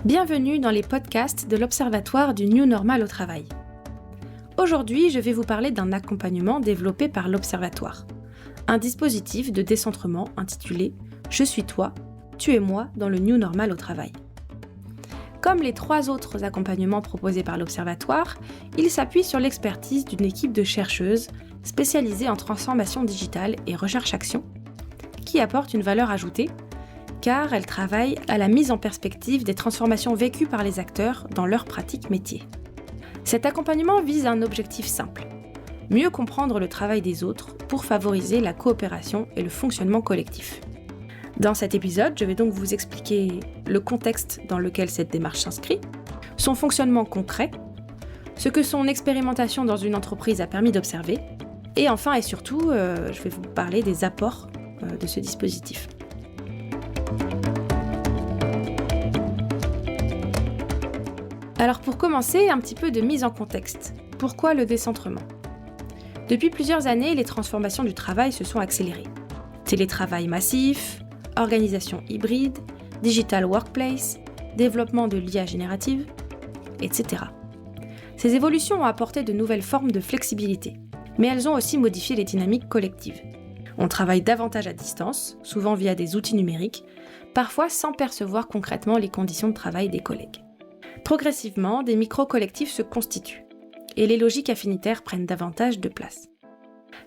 Bienvenue dans les podcasts de l'Observatoire du New Normal au travail. Aujourd'hui, je vais vous parler d'un accompagnement développé par l'Observatoire. Un dispositif de décentrement intitulé « Je suis toi, tu es moi dans le New Normal au travail ». Comme les 3 autres accompagnements proposés par l'Observatoire, il s'appuie sur l'expertise d'une équipe de chercheuses spécialisées en transformation digitale et recherche-action, qui apporte une valeur ajoutée car elle travaille à la mise en perspective des transformations vécues par les acteurs dans leur pratique métier. Cet accompagnement vise un objectif simple, mieux comprendre le travail des autres pour favoriser la coopération et le fonctionnement collectif. Dans cet épisode, je vais donc vous expliquer le contexte dans lequel cette démarche s'inscrit, son fonctionnement concret, ce que son expérimentation dans une entreprise a permis d'observer, et enfin et surtout, je vais vous parler des apports de ce dispositif. Alors pour commencer, un petit peu de mise en contexte. Pourquoi le décentrement ? Depuis plusieurs années, les transformations du travail se sont accélérées. Télétravail massif, organisation hybride, digital workplace, développement de l'IA générative, etc. Ces évolutions ont apporté de nouvelles formes de flexibilité, mais elles ont aussi modifié les dynamiques collectives. On travaille davantage à distance, souvent via des outils numériques, parfois sans percevoir concrètement les conditions de travail des collègues. Progressivement, des micro-collectifs se constituent, et les logiques affinitaires prennent davantage de place.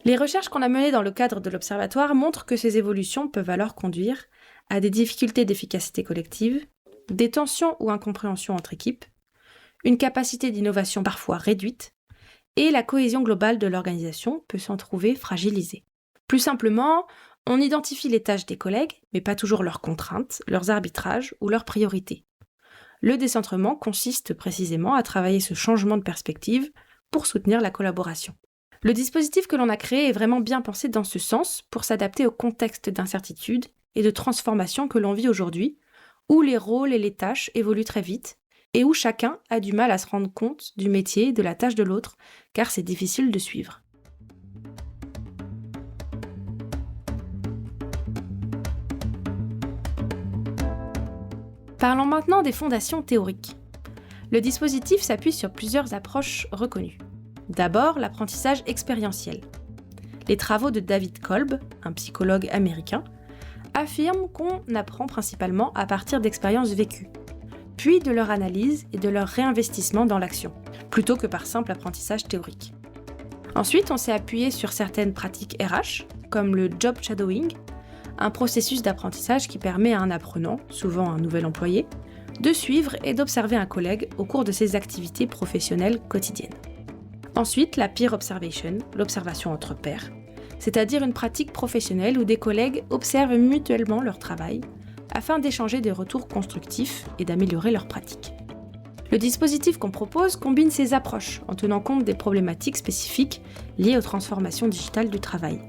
Les recherches qu'on a menées dans le cadre de l'Observatoire montrent que ces évolutions peuvent alors conduire à des difficultés d'efficacité collective, des tensions ou incompréhensions entre équipes, une capacité d'innovation parfois réduite, et la cohésion globale de l'organisation peut s'en trouver fragilisée. Plus simplement, on identifie les tâches des collègues, mais pas toujours leurs contraintes, leurs arbitrages ou leurs priorités. Le décentrement consiste précisément à travailler ce changement de perspective pour soutenir la collaboration. Le dispositif que l'on a créé est vraiment bien pensé dans ce sens pour s'adapter au contexte d'incertitude et de transformation que l'on vit aujourd'hui, où les rôles et les tâches évoluent très vite et où chacun a du mal à se rendre compte du métier et de la tâche de l'autre, car c'est difficile de suivre. Parlons maintenant des fondations théoriques. Le dispositif s'appuie sur plusieurs approches reconnues. D'abord, l'apprentissage expérientiel. Les travaux de David Kolb, un psychologue américain, affirment qu'on apprend principalement à partir d'expériences vécues, puis de leur analyse et de leur réinvestissement dans l'action, plutôt que par simple apprentissage théorique. Ensuite, on s'est appuyé sur certaines pratiques RH, comme le job shadowing, un processus d'apprentissage qui permet à un apprenant, souvent un nouvel employé, de suivre et d'observer un collègue au cours de ses activités professionnelles quotidiennes. Ensuite, la peer observation, l'observation entre pairs, c'est-à-dire une pratique professionnelle où des collègues observent mutuellement leur travail afin d'échanger des retours constructifs et d'améliorer leurs pratiques. Le dispositif qu'on propose combine ces approches en tenant compte des problématiques spécifiques liées aux transformations digitales du travail.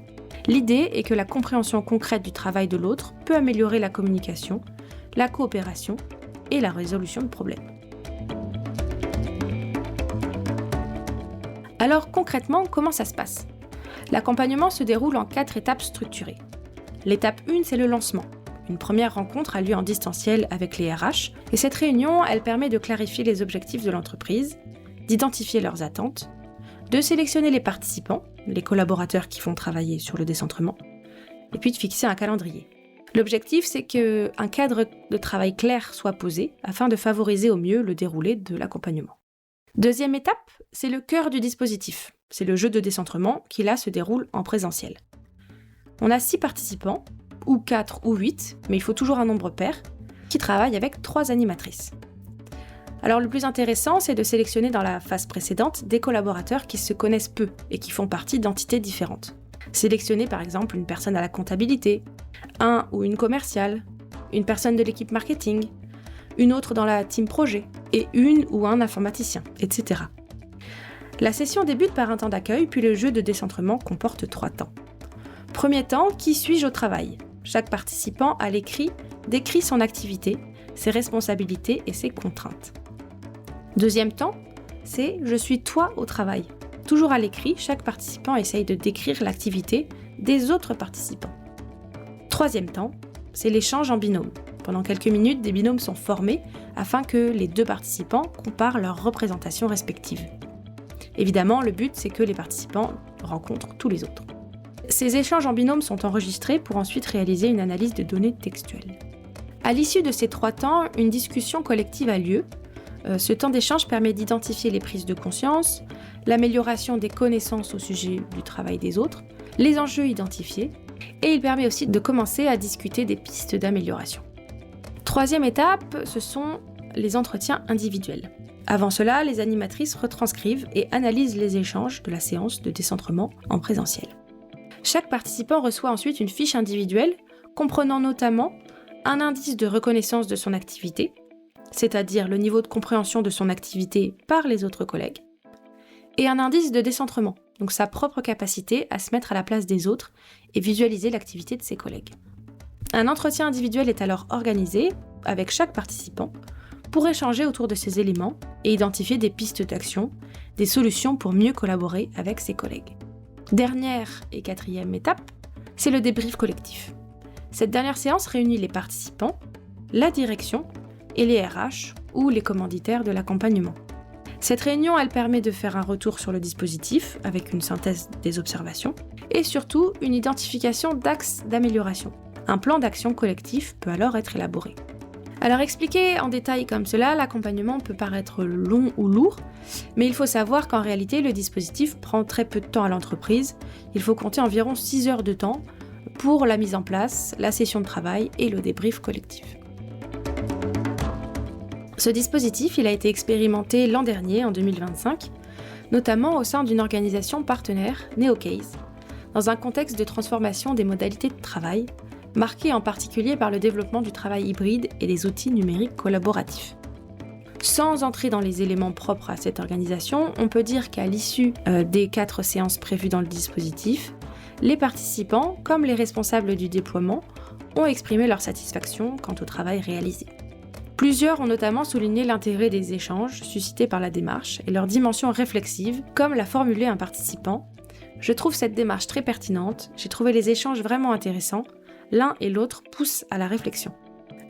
L'idée est que la compréhension concrète du travail de l'autre peut améliorer la communication, la coopération et la résolution de problèmes. Alors concrètement, comment ça se passe ? L'accompagnement se déroule en 4 étapes structurées. L'étape 1, c'est le lancement. Une première rencontre a lieu en distanciel avec les RH et cette réunion, elle permet de clarifier les objectifs de l'entreprise, d'identifier leurs attentes, de sélectionner les participants, les collaborateurs qui font travailler sur le décentrement, et puis de fixer un calendrier. L'objectif, c'est qu'un cadre de travail clair soit posé afin de favoriser au mieux le déroulé de l'accompagnement. Deuxième étape, c'est le cœur du dispositif. C'est le jeu de décentrement qui là se déroule en présentiel. On a 6 participants, ou 4 ou 8, mais il faut toujours un nombre pair, qui travaillent avec 3 animatrices. Alors le plus intéressant, c'est de sélectionner dans la phase précédente des collaborateurs qui se connaissent peu et qui font partie d'entités différentes. Sélectionner par exemple une personne à la comptabilité, un ou une commerciale, une personne de l'équipe marketing, une autre dans la team projet et une ou un informaticien, etc. La session débute par un temps d'accueil, puis le jeu de décentrement comporte 3 temps. Premier temps, qui suis-je au travail ? Chaque participant à l'écrit décrit son activité, ses responsabilités et ses contraintes. Deuxième temps, c'est « je suis toi au travail ». Toujours à l'écrit, chaque participant essaye de décrire l'activité des autres participants. Troisième temps, c'est l'échange en binôme. Pendant quelques minutes, des binômes sont formés afin que les deux participants comparent leurs représentations respectives. Évidemment, le but, c'est que les participants rencontrent tous les autres. Ces échanges en binôme sont enregistrés pour ensuite réaliser une analyse de données textuelles. À l'issue de ces 3 temps, une discussion collective a lieu. Ce temps d'échange permet d'identifier les prises de conscience, l'amélioration des connaissances au sujet du travail des autres, les enjeux identifiés, et il permet aussi de commencer à discuter des pistes d'amélioration. 3e étape, ce sont les entretiens individuels. Avant cela, les animatrices retranscrivent et analysent les échanges de la séance de décentrement en présentiel. Chaque participant reçoit ensuite une fiche individuelle comprenant notamment un indice de reconnaissance de son activité, c'est-à-dire le niveau de compréhension de son activité par les autres collègues, et un indice de décentrement, donc sa propre capacité à se mettre à la place des autres et visualiser l'activité de ses collègues. Un entretien individuel est alors organisé avec chaque participant pour échanger autour de ces éléments et identifier des pistes d'action, des solutions pour mieux collaborer avec ses collègues. Dernière et 4e étape, c'est le débrief collectif. Cette dernière séance réunit les participants, la direction et les RH ou les commanditaires de l'accompagnement. Cette réunion, elle permet de faire un retour sur le dispositif avec une synthèse des observations et surtout une identification d'axes d'amélioration. Un plan d'action collectif peut alors être élaboré. Alors expliqué en détail comme cela, l'accompagnement peut paraître long ou lourd, mais il faut savoir qu'en réalité, le dispositif prend très peu de temps à l'entreprise. Il faut compter environ 6 heures de temps pour la mise en place, la session de travail et le débrief collectif. Ce dispositif, il a été expérimenté l'an dernier, en 2025, notamment au sein d'une organisation partenaire, NeoCase, dans un contexte de transformation des modalités de travail, marqué en particulier par le développement du travail hybride et des outils numériques collaboratifs. Sans entrer dans les éléments propres à cette organisation, on peut dire qu'à l'issue des 4 séances prévues dans le dispositif, les participants, comme les responsables du déploiement, ont exprimé leur satisfaction quant au travail réalisé. Plusieurs ont notamment souligné l'intérêt des échanges suscités par la démarche et leur dimension réflexive, comme l'a formulé un participant. « Je trouve cette démarche très pertinente, j'ai trouvé les échanges vraiment intéressants, l'un et l'autre poussent à la réflexion. »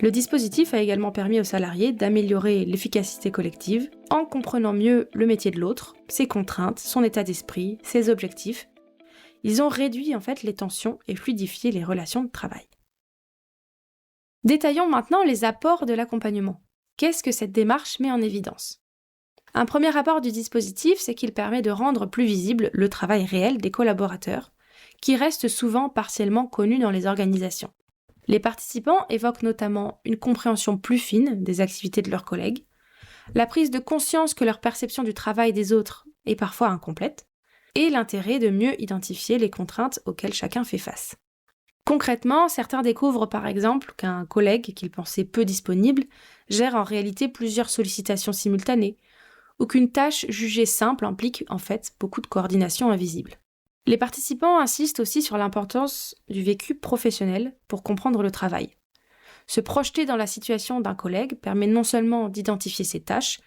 Le dispositif a également permis aux salariés d'améliorer l'efficacité collective en comprenant mieux le métier de l'autre, ses contraintes, son état d'esprit, ses objectifs. Ils ont réduit les tensions et fluidifié les relations de travail. Détaillons maintenant les apports de l'accompagnement. Qu'est-ce que cette démarche met en évidence ? Un premier apport du dispositif, c'est qu'il permet de rendre plus visible le travail réel des collaborateurs, qui reste souvent partiellement connu dans les organisations. Les participants évoquent notamment une compréhension plus fine des activités de leurs collègues, la prise de conscience que leur perception du travail des autres est parfois incomplète, et l'intérêt de mieux identifier les contraintes auxquelles chacun fait face. Concrètement, certains découvrent par exemple qu'un collègue qu'ils pensaient peu disponible gère en réalité plusieurs sollicitations simultanées, ou qu'une tâche jugée simple implique en fait beaucoup de coordination invisible. Les participants insistent aussi sur l'importance du vécu professionnel pour comprendre le travail. Se projeter dans la situation d'un collègue permet non seulement d'identifier ses tâches,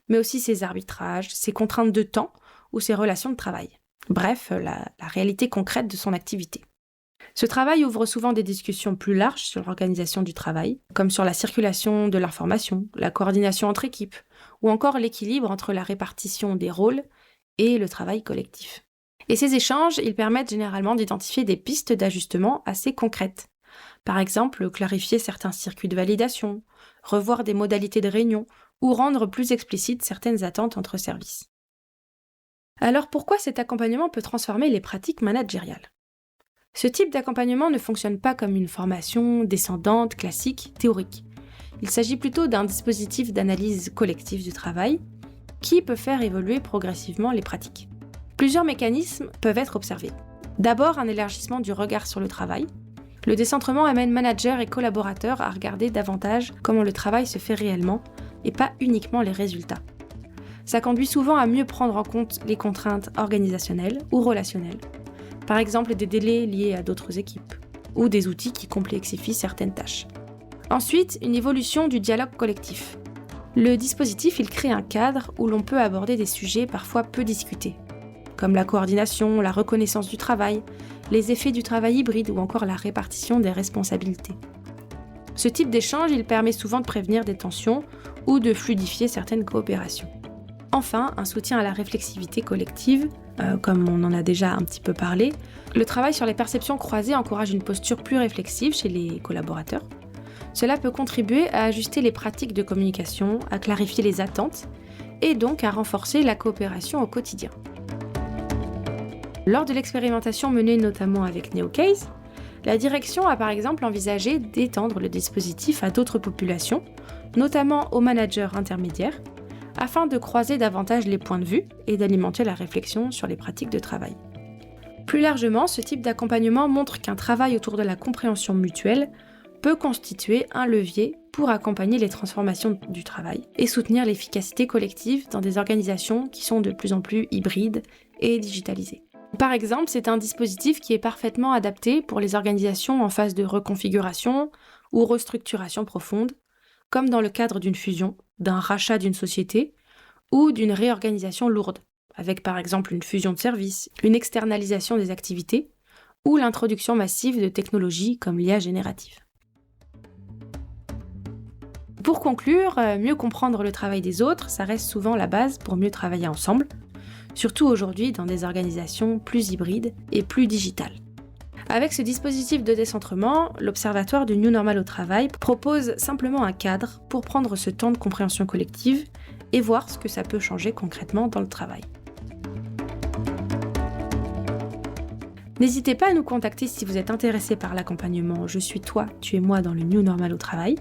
mais aussi ses arbitrages, ses contraintes de temps ou ses relations de travail. Bref, la réalité concrète de son activité. Ce travail ouvre souvent des discussions plus larges sur l'organisation du travail, comme sur la circulation de l'information, la coordination entre équipes, ou encore l'équilibre entre la répartition des rôles et le travail collectif. Et ces échanges, ils permettent généralement d'identifier des pistes d'ajustement assez concrètes. Par exemple, clarifier certains circuits de validation, revoir des modalités de réunion, ou rendre plus explicites certaines attentes entre services. Alors pourquoi cet accompagnement peut transformer les pratiques managériales ? Ce type d'accompagnement ne fonctionne pas comme une formation descendante, classique, théorique. Il s'agit plutôt d'un dispositif d'analyse collective du travail qui peut faire évoluer progressivement les pratiques. Plusieurs mécanismes peuvent être observés. D'abord, un élargissement du regard sur le travail. Le décentrement amène managers et collaborateurs à regarder davantage comment le travail se fait réellement et pas uniquement les résultats. Ça conduit souvent à mieux prendre en compte les contraintes organisationnelles ou relationnelles. Par exemple, des délais liés à d'autres équipes, ou des outils qui complexifient certaines tâches. Ensuite, une évolution du dialogue collectif. Le dispositif, il crée un cadre où l'on peut aborder des sujets parfois peu discutés, comme la coordination, la reconnaissance du travail, les effets du travail hybride ou encore la répartition des responsabilités. Ce type d'échange, il permet souvent de prévenir des tensions ou de fluidifier certaines coopérations. Enfin, un soutien à la réflexivité collective, comme on en a déjà un petit peu parlé. Le travail sur les perceptions croisées encourage une posture plus réflexive chez les collaborateurs. Cela peut contribuer à ajuster les pratiques de communication, à clarifier les attentes et donc à renforcer la coopération au quotidien. Lors de l'expérimentation menée notamment avec NeoCase, la direction a par exemple envisagé d'étendre le dispositif à d'autres populations, notamment aux managers intermédiaires, afin de croiser davantage les points de vue et d'alimenter la réflexion sur les pratiques de travail. Plus largement, ce type d'accompagnement montre qu'un travail autour de la compréhension mutuelle peut constituer un levier pour accompagner les transformations du travail et soutenir l'efficacité collective dans des organisations qui sont de plus en plus hybrides et digitalisées. Par exemple, c'est un dispositif qui est parfaitement adapté pour les organisations en phase de reconfiguration ou restructuration profonde, comme dans le cadre d'une fusion, d'un rachat d'une société ou d'une réorganisation lourde, avec par exemple une fusion de services, une externalisation des activités ou l'introduction massive de technologies comme l'IA générative. Pour conclure, mieux comprendre le travail des autres, ça reste souvent la base pour mieux travailler ensemble, surtout aujourd'hui dans des organisations plus hybrides et plus digitales. Avec ce dispositif de décentrement, l'Observatoire du New Normal au travail propose simplement un cadre pour prendre ce temps de compréhension collective et voir ce que ça peut changer concrètement dans le travail. N'hésitez pas à nous contacter si vous êtes intéressé par l'accompagnement « Je suis toi, tu es moi » dans le New Normal au travail.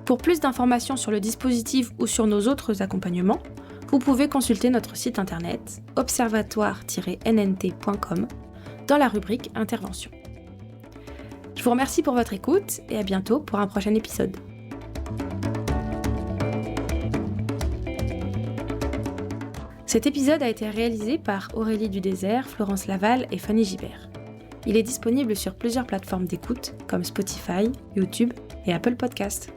Pour plus d'informations sur le dispositif ou sur nos autres accompagnements, vous pouvez consulter notre site internet observatoire-nnt.com dans la rubrique Intervention. Je vous remercie pour votre écoute et à bientôt pour un prochain épisode. Cet épisode a été réalisé par Aurélie Dudésert, Florence Laval et Fanny Gibert. Il est disponible sur plusieurs plateformes d'écoute comme Spotify, YouTube et Apple Podcasts.